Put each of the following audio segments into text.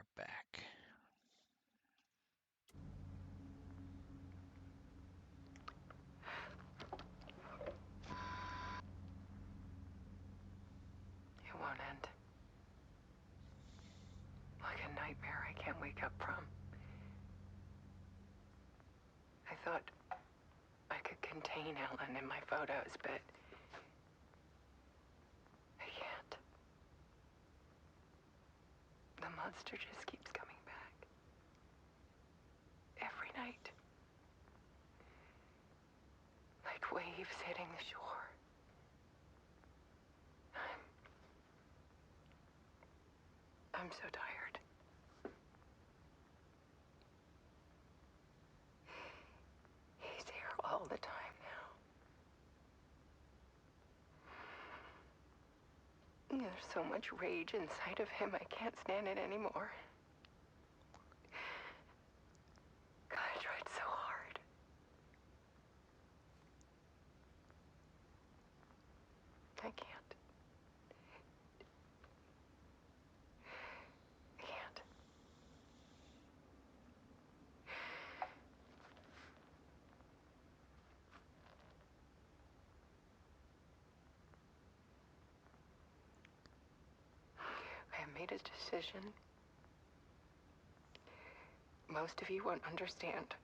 are back. It won't end. Like a nightmare I can't wake up from. I thought I could contain Ellen in my photos, but I can't. The monster just keeps coming back. Every night. Like waves hitting the shore. I'm so tired. He's here all the time now. There's so much rage inside of him, I can't stand it anymore. God, I tried so hard. I can't. I can't. I have made a decision. Most of you won't understand.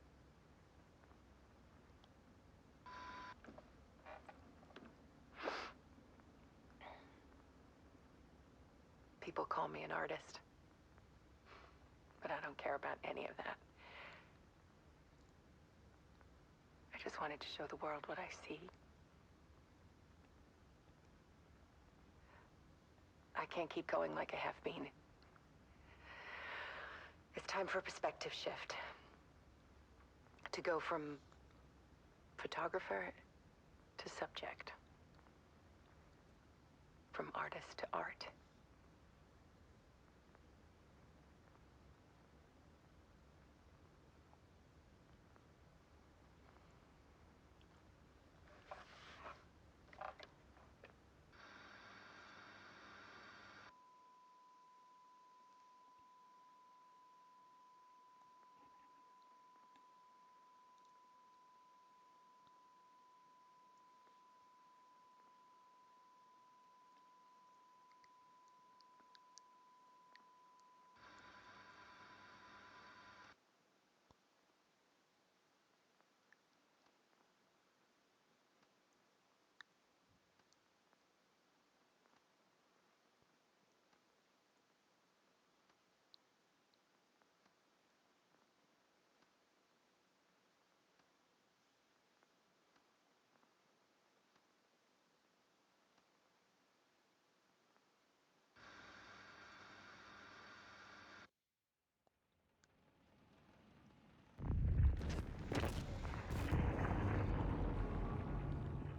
People call me an artist. But I don't care about any of that. I just wanted to show the world what I see. I can't keep going like I have been. It's time for a perspective shift. To go from photographer to subject. From artist to art.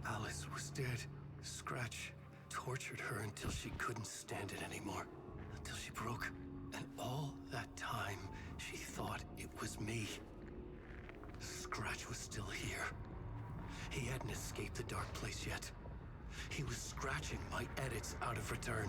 Alice was dead. Scratch tortured her until she couldn't stand it anymore. Until she broke. And all that time, she thought it was me. Scratch was still here. He hadn't escaped the dark place yet. He was scratching my edits out of return.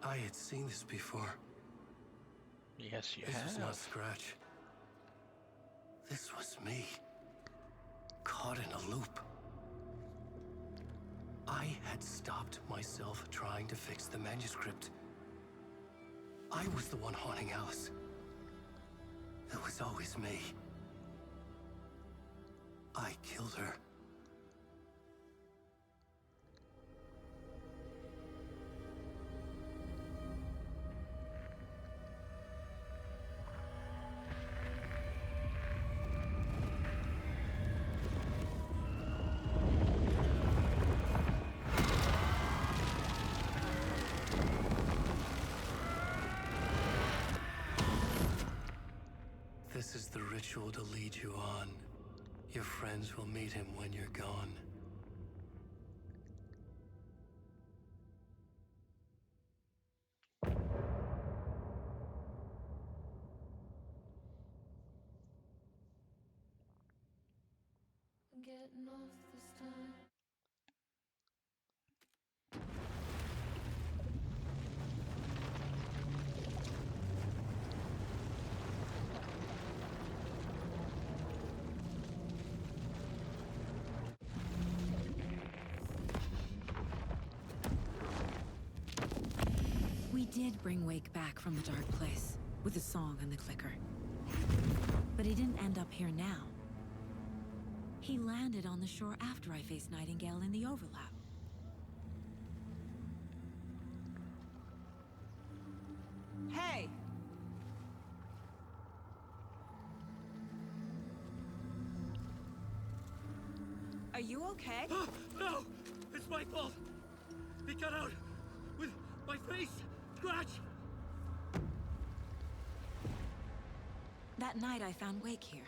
I had seen this before. Yes, you This was not have. Scratch. This was me. Caught in a loop. I had stopped myself trying to fix the manuscript. I was the one haunting Alice. It was always me. I killed her. This is the ritual to lead you on. Your friends will meet him when you're gone. getting off this time. We did bring Wake back from the dark place, with the song and the clicker. But he didn't end up here now. He landed on the shore after I faced Nightingale in the overlap. Hey! Are you okay? No! It's my fault! He got out with my face! Scratch! That night I found Wake here.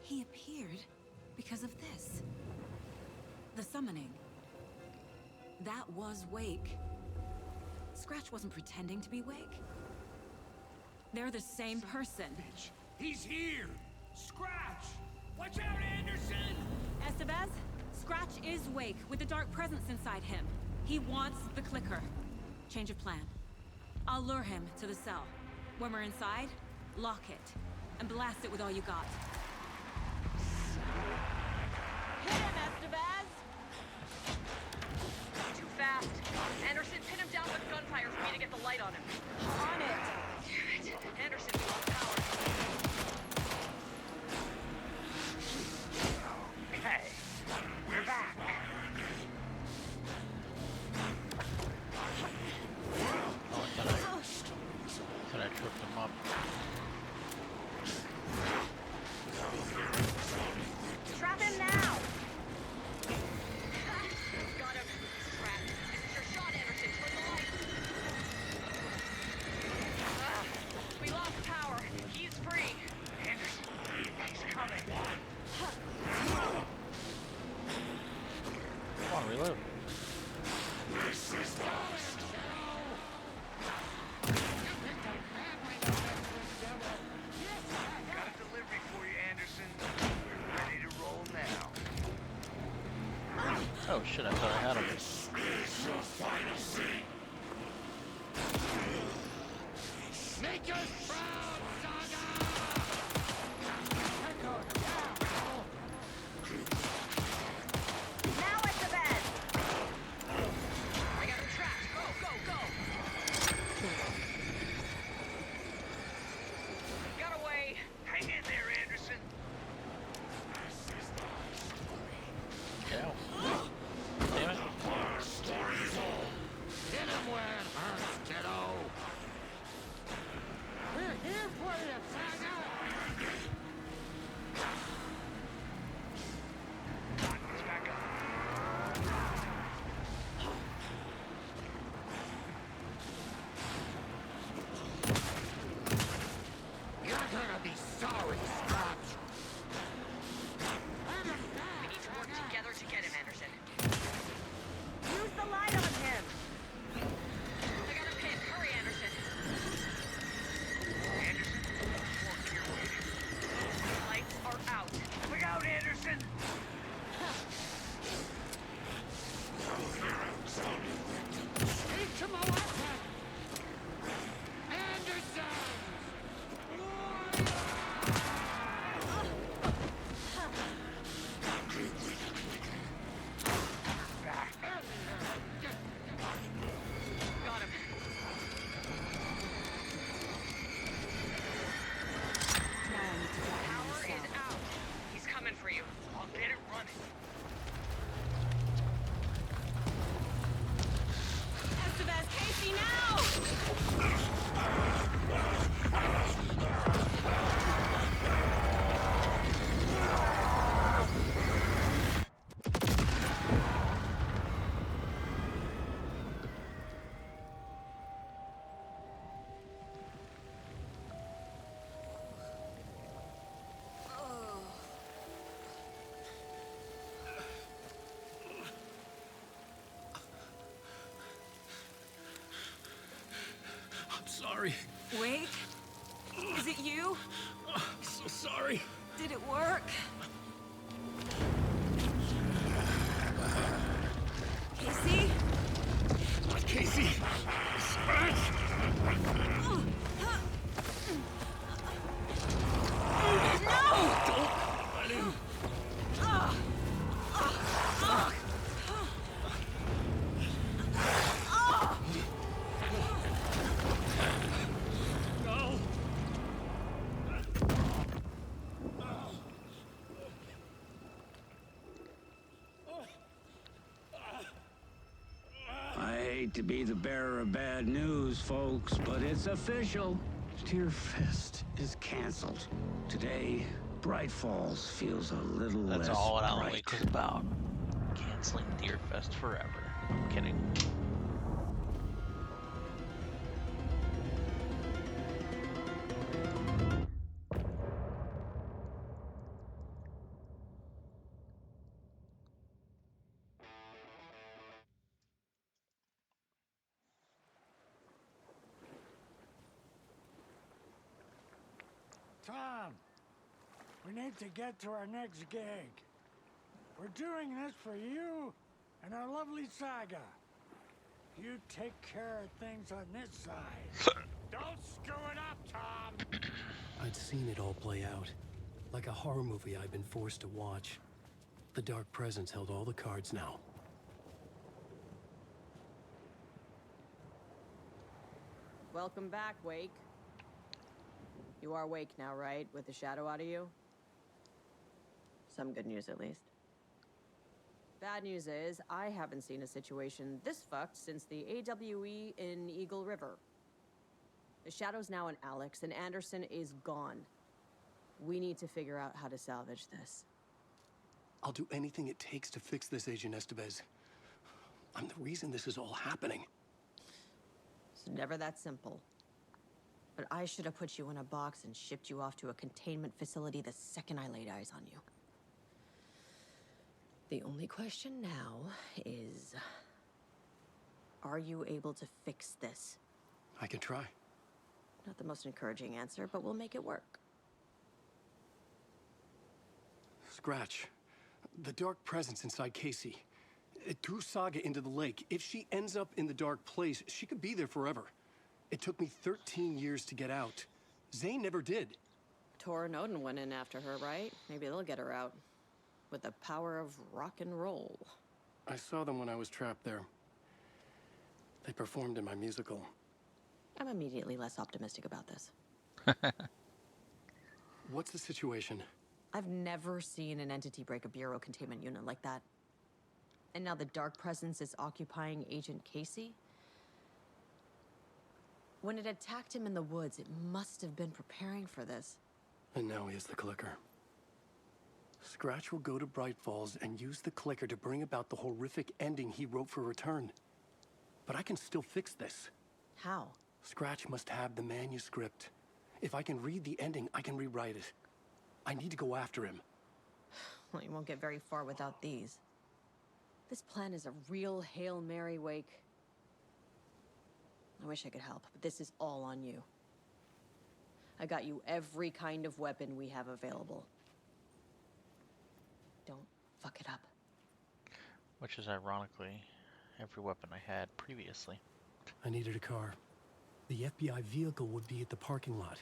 He appeared because of this. The summoning. That was Wake. Scratch wasn't pretending to be Wake. They're the same person. Bitch! He's here! Scratch! Watch out, Anderson! Estevez, Scratch is Wake with a dark presence inside him. He wants the clicker. Change of plan. I'll lure him to the cell. When we're inside, lock it, and blast it with all you got. Hit him, Estevez! Too fast. Anderson, pin him down with gunfire for me to get the light on him. On it! Damn it. Anderson, we lost power. Okay, we're back. Oh, thought I tripped him up. Trap him now! Got him. Crap. This is your shot, Anderson. Turn the light. We lost power. He's free. Anderson, he's coming. Come on, reload. This is lost. Got a delivery for you, Anderson. We're ready to roll now. Oh shit, I thought I had him. This is your final scene. Make us proud, Saga! Now at the bed! I got him trapped. Go, go, go! Got away. Hang in there, Anderson. Yeah. Damn it. Story's old. Hit him where it hurts, kiddo. We're here for you, Saga. Let's back up. You're gonna be sorry, Scratch. We need to work together to get him, Anderson. Use the light on him! I got him pinned. Hurry, Anderson. Anderson, fork here waiting. Lights are out. Look out, Anderson! Speak to my weapon! Anderson! Got him. Now I need to get him in Power the is cell. out. He's coming for you. I'll get it running. Estevez, Casey, now! I'm sorry. Wake? Is it you? I'm so sorry. Did it work? Casey! Scratch! Don't let him! No! I hate to be the bearer of bad news, folks, but it's official. Tear Fest is canceled. Today, Bright Falls feels a little That's less all Alan bright. Wake was about. Canceling Deer Fest forever. I'm kidding. Tom, we need to get to our next gig. We're doing this for you and our lovely saga. You take care of things on this side. Don't screw it up, Tom! I'd seen it all play out. Like a horror movie I'd been forced to watch. The Dark Presence held all the cards now. Welcome back, Wake. You are Wake now, right? With the shadow out of you? Some good news, at least. Bad news is, I haven't seen a situation this fucked since the AWE in Eagle River. The shadow's now in Alex, and Anderson is gone. We need to figure out how to salvage this. I'll do anything it takes to fix this, Agent Estevez. I'm the reason this is all happening. It's never that simple. But I should have put you in a box and shipped you off to a containment facility the second I laid eyes on you. The only question now is, are you able to fix this? I can try. Not the most encouraging answer, but we'll make it work. Scratch. The Dark Presence inside Casey. It threw Saga into the lake. If she ends up in the Dark Place, she could be there forever. It took me 13 years to get out. Zane never did. Tor and Odin went in after her, right? Maybe they'll get her out. With the power of rock and roll. I saw them when I was trapped there. They performed in my musical. I'm immediately less optimistic about this. What's the situation? I've never seen an entity break a bureau containment unit like that. And now the Dark Presence is occupying Agent Casey? When it attacked him in the woods, it must have been preparing for this. And now he has the clicker. Scratch will go to Bright Falls and use the clicker to bring about the horrific ending he wrote for Return. But I can still fix this. How? Scratch must have the manuscript. If I can read the ending, I can rewrite it. I need to go after him. Well, you won't get very far without these. This plan is a real Hail Mary, Wake. I wish I could help, but this is all on you. I got you every kind of weapon we have available. Don't fuck it up. Which is ironically every weapon I had previously. I needed a car. The FBI vehicle would be at the parking lot.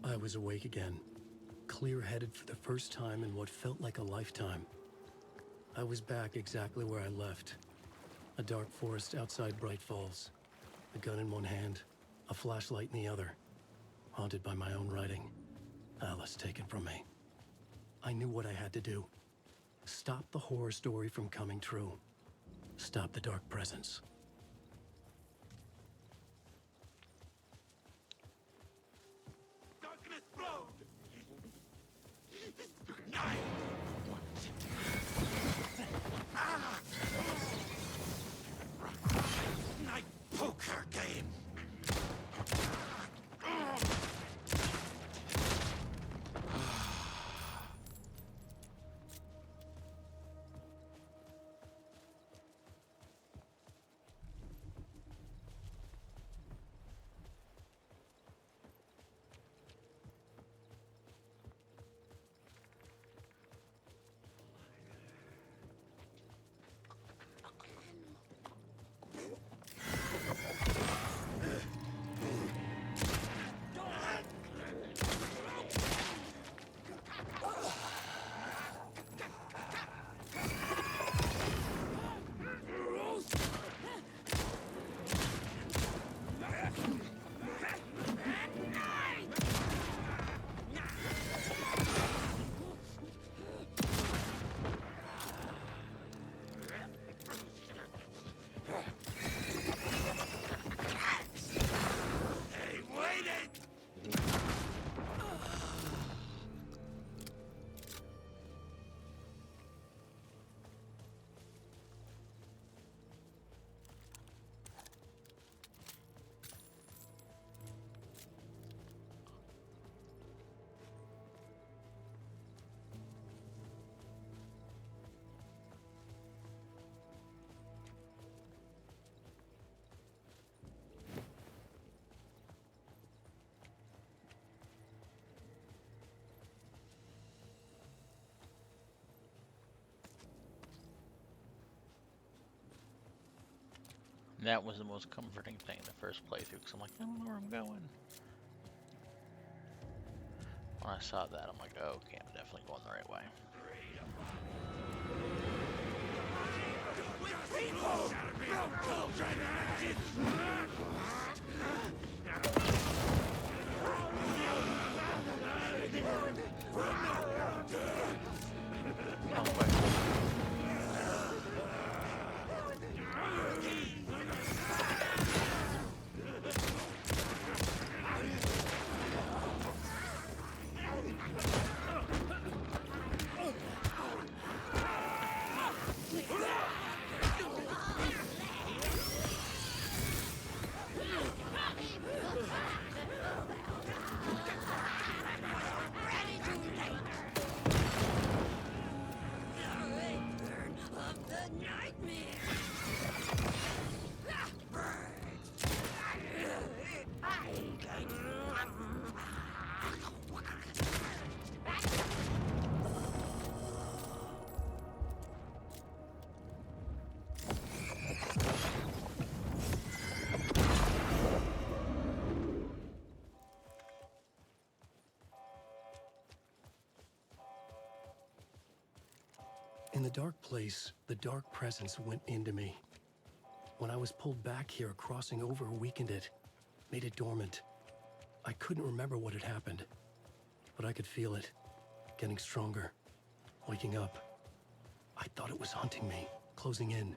I was awake again, clear-headed for the first time in what felt like a lifetime. I was back exactly where I left. A dark forest outside Bright Falls. A gun in one hand, a flashlight in the other. Haunted by my own writing. Alice taken from me. I knew what I had to do. Stop the horror story from coming true. Stop the Dark Presence. Darkness flowed! Night poker game! And that was the most comforting thing in the first playthrough, because I'm like, I don't know where I'm going. When I saw that, I'm like, oh, okay, I'm definitely going the right way. Oh, my. In the dark place, the dark presence went into me. When I was pulled back here, crossing over weakened it, made it dormant. I couldn't remember what had happened, but I could feel it, getting stronger, waking up. I thought it was hunting me, closing in.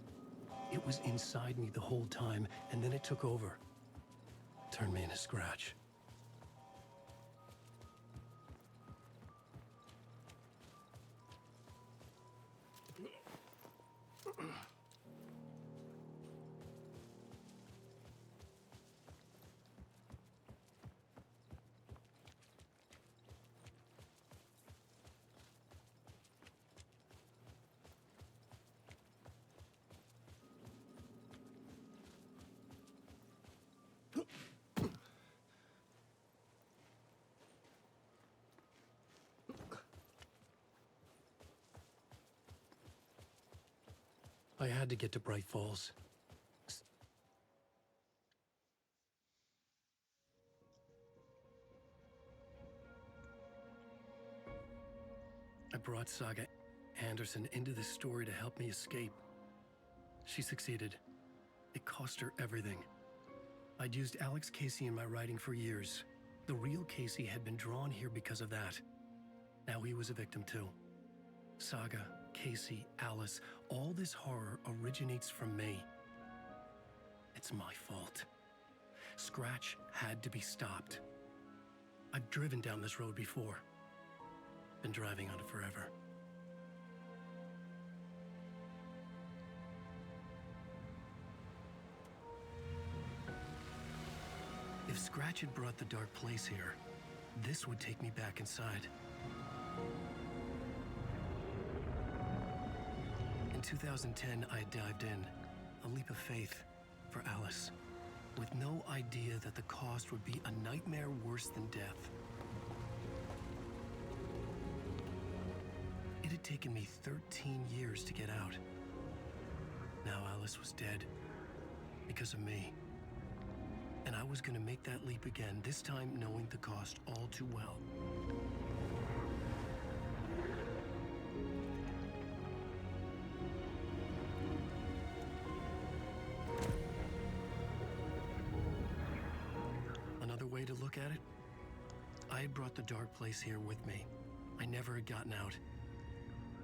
It was inside me the whole time, and then it took over. Turned me into Scratch. I had to get to Bright Falls. I brought Saga Anderson into this story to help me escape. She succeeded. It cost her everything. I'd used Alex Casey in my writing for years. The real Casey had been drawn here because of that. Now he was a victim too. Saga, Casey, Alice, all this horror originates from me. It's my fault. Scratch had to be stopped. I've driven down this road before. Been driving on it forever. If Scratch had brought the dark place here, this would take me back inside. In 2010, I dived in, a leap of faith for Alice, with no idea that the cost would be a nightmare worse than death. It had taken me 13 years to get out. Now Alice was dead, because of me. And I was gonna make that leap again, this time knowing the cost all too well. Another way to look at it, I had brought the dark place here with me. I never had gotten out.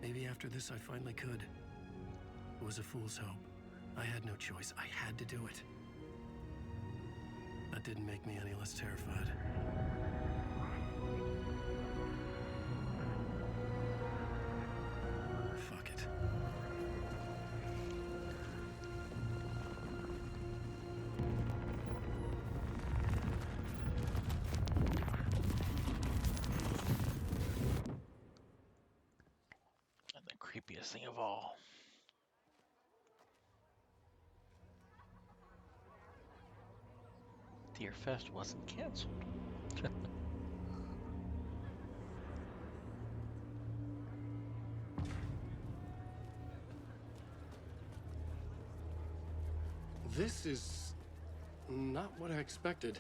Maybe after this I finally could. It was a fool's hope. I had no choice. I had to do it. That didn't make me any less terrified. Fuck it. And the creepiest thing of all. Deerfest wasn't canceled. This is not what I expected.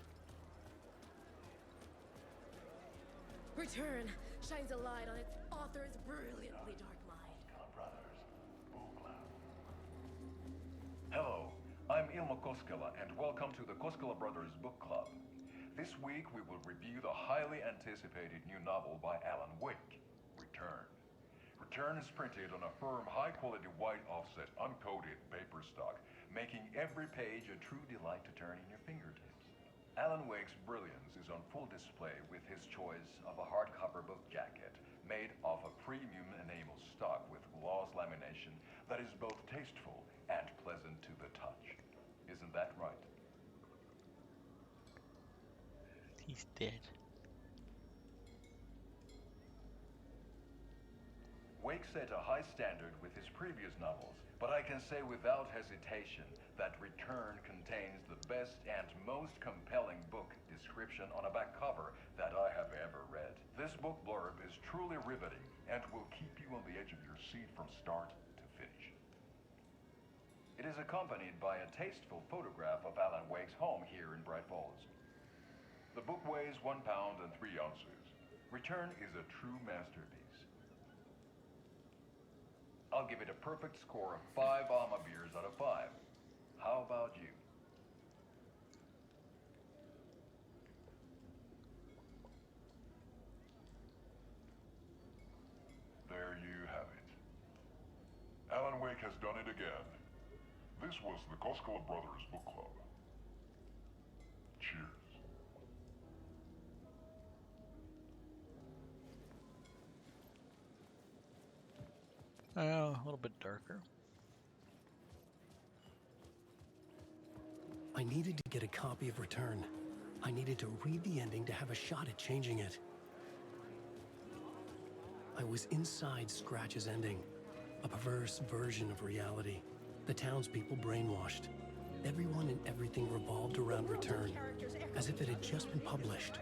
Return shines a light on its author's brilliantly dark mind. Hello, I'm Ilmo Koskela, and welcome to the Koskela Brothers Book Club. This week we will review the highly anticipated new novel by Alan Wake, Return. Return is printed on a firm, high-quality white offset, uncoated paper stock, making every page a true delight to turn in your fingertips. Alan Wake's brilliance is on full display with his choice of a hardcover book jacket made of a premium enamel stock with gloss lamination that is both tasteful and pleasant to the touch. Isn't that right? He's dead. Wake set a high standard with his previous novels, but I can say without hesitation that Return contains the best and most compelling book description on a back cover that I have ever read. This book blurb is truly riveting and will keep you on the edge of your seat from start to finish. It is accompanied by a tasteful photograph of Alan Wake's home here in Bright Falls. The book weighs 1 pound and 3 ounces. Return is a true masterpiece. I'll give it a perfect score of 5 Alma beers out of 5. How about you? There you have it. Alan Wake has done it again. This was the Koskela Brothers Book Club. Cheers. A little bit darker. I needed to get a copy of Return. I needed to read the ending to have a shot at changing it. I was inside Scratch's ending, a perverse version of reality. The townspeople brainwashed. Everyone and everything revolved around Return, as if it had just been published.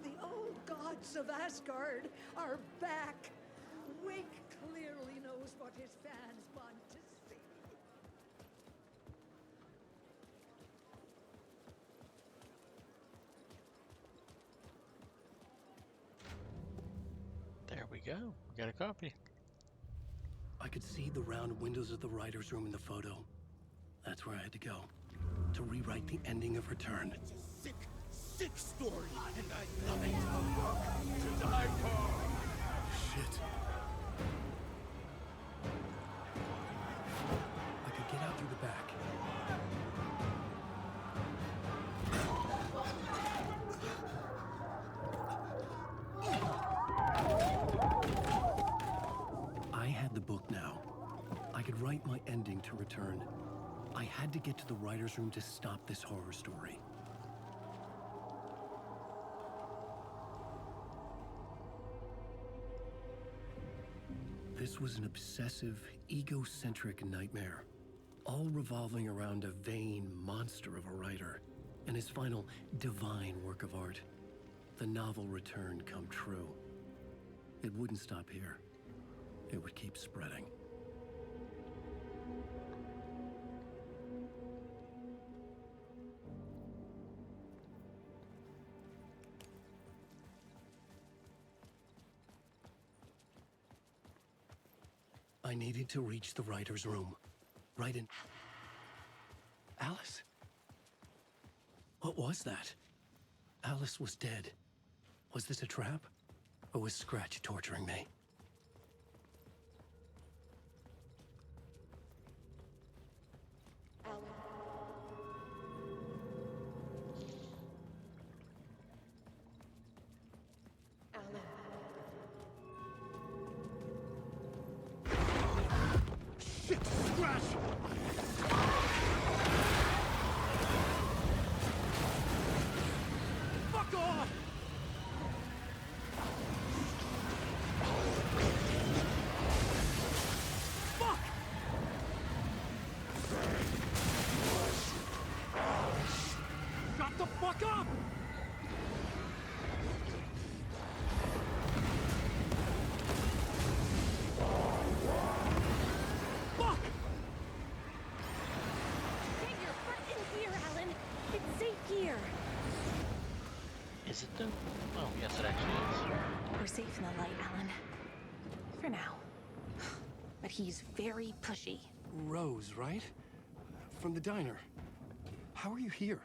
The old gods of Asgard are back. Wake clearly knows what his fans want to see. There we go. We got a copy. I could see the round windows of the writer's room in the photo. That's where I had to go, to rewrite the ending of Return. It's a sick, sick story, and I love it. A book to die for. Shit. I could get out through the back. I had the book now. I could write my ending to Return. I had to get to the writer's room to stop this horror story. This was an obsessive, egocentric nightmare, all revolving around a vain monster of a writer and his final divine work of art, the novel Return come true. It wouldn't stop here. It would keep spreading. I needed to reach the writer's room. Right in... Alice? What was that? Alice was dead. Was this a trap? Or was Scratch torturing me? Shit, Scratch! Fuck off! Is it though? Oh, yes, it actually is. We're safe in the light, Alan. For now. But he's very pushy. Rose, right? From the diner. How are you here?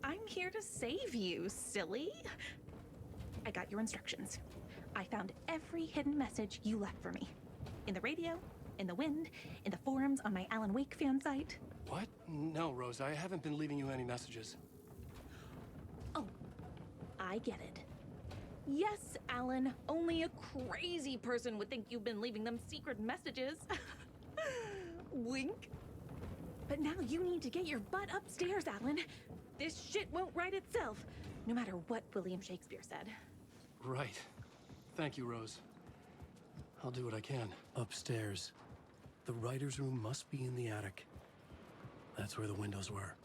I'm here to save you, silly. I got your instructions. I found every hidden message you left for me. In the radio, in the wind, in the forums on my Alan Wake fan site. What? No, Rose, I haven't been leaving you any messages. Oh, I get it. Yes, Alan, only a crazy person would think you've been leaving them secret messages. Wink. But now you need to get your butt upstairs, Alan. This shit won't right itself, no matter what William Shakespeare said. Right. Thank you, Rose. I'll do what I can. Upstairs. The writer's room must be in the attic. That's where the windows were.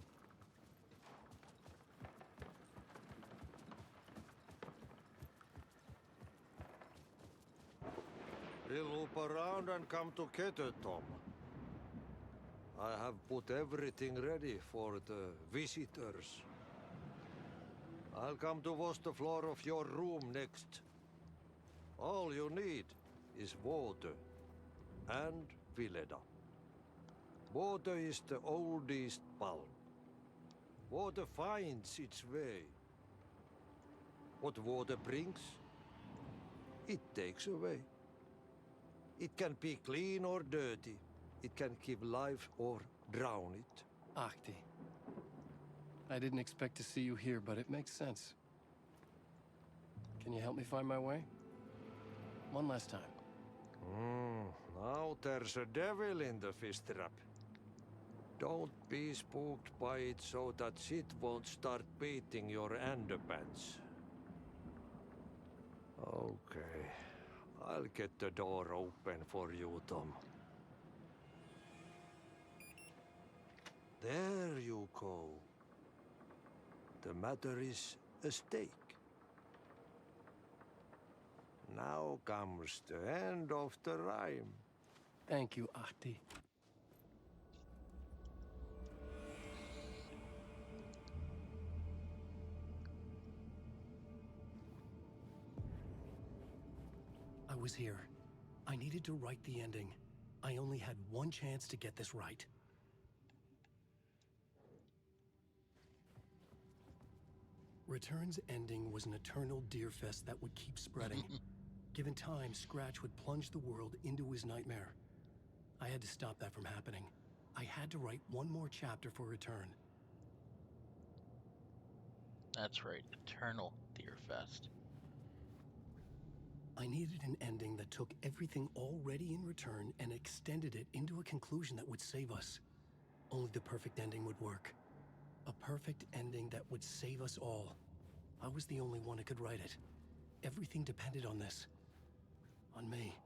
We'll loop around and come to Keter, Tom. I have put everything ready for the visitors. I'll come to wash the floor of your room next. All you need is water and Vileda. Water is the oldest palm. Water finds its way. What water brings, it takes away. It can be clean or dirty. It can give life or drown it. Ahti. I didn't expect to see you here, but it makes sense. Can you help me find my way? One last time. Now there's a devil in the fish trap. Don't be spooked by it so that shit won't start beating your underpants. Okay. I'll get the door open for you, Tom. There you go. The matter is a stake. Now comes the end of the rhyme. Thank you, Ahti. I was here. I needed to write the ending. I only had one chance to get this right. Return's ending was an eternal Deerfest that would keep spreading. Given time, Scratch would plunge the world into his nightmare. I had to stop that from happening. I had to write one more chapter for Return. That's right, Eternal Deerfest. I needed an ending that took everything already in Return and extended it into a conclusion that would save us. Only the perfect ending would work. A perfect ending that would save us all. I was the only one who could write it. Everything depended on this. On me.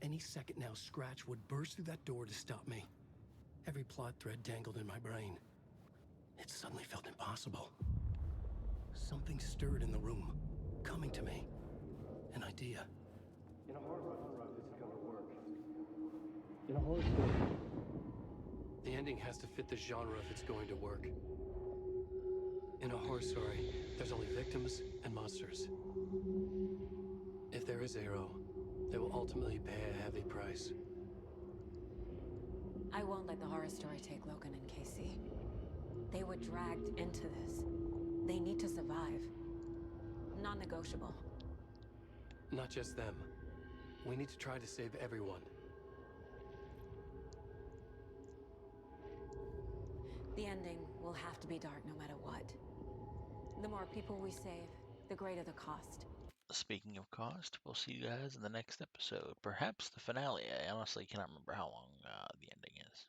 Any second now, Scratch would burst through that door to stop me. Every plot thread dangled in my brain. It suddenly felt impossible. Something stirred in the room, coming to me. An idea. In a horror story, this is gonna work. In a horror story, the ending has to fit the genre if it's going to work. In a horror story, there's only victims and monsters. If there is Arrow, they will ultimately pay a heavy price. I won't let the horror story take Logan and Casey. They were dragged into this. They need to survive. Non-negotiable. Not just them. We need to try to save everyone. The ending will have to be dark no matter what. The more people we save, the greater the cost. Speaking of cost, we'll see you guys in the next episode. Perhaps the finale. I honestly cannot remember how long the ending is.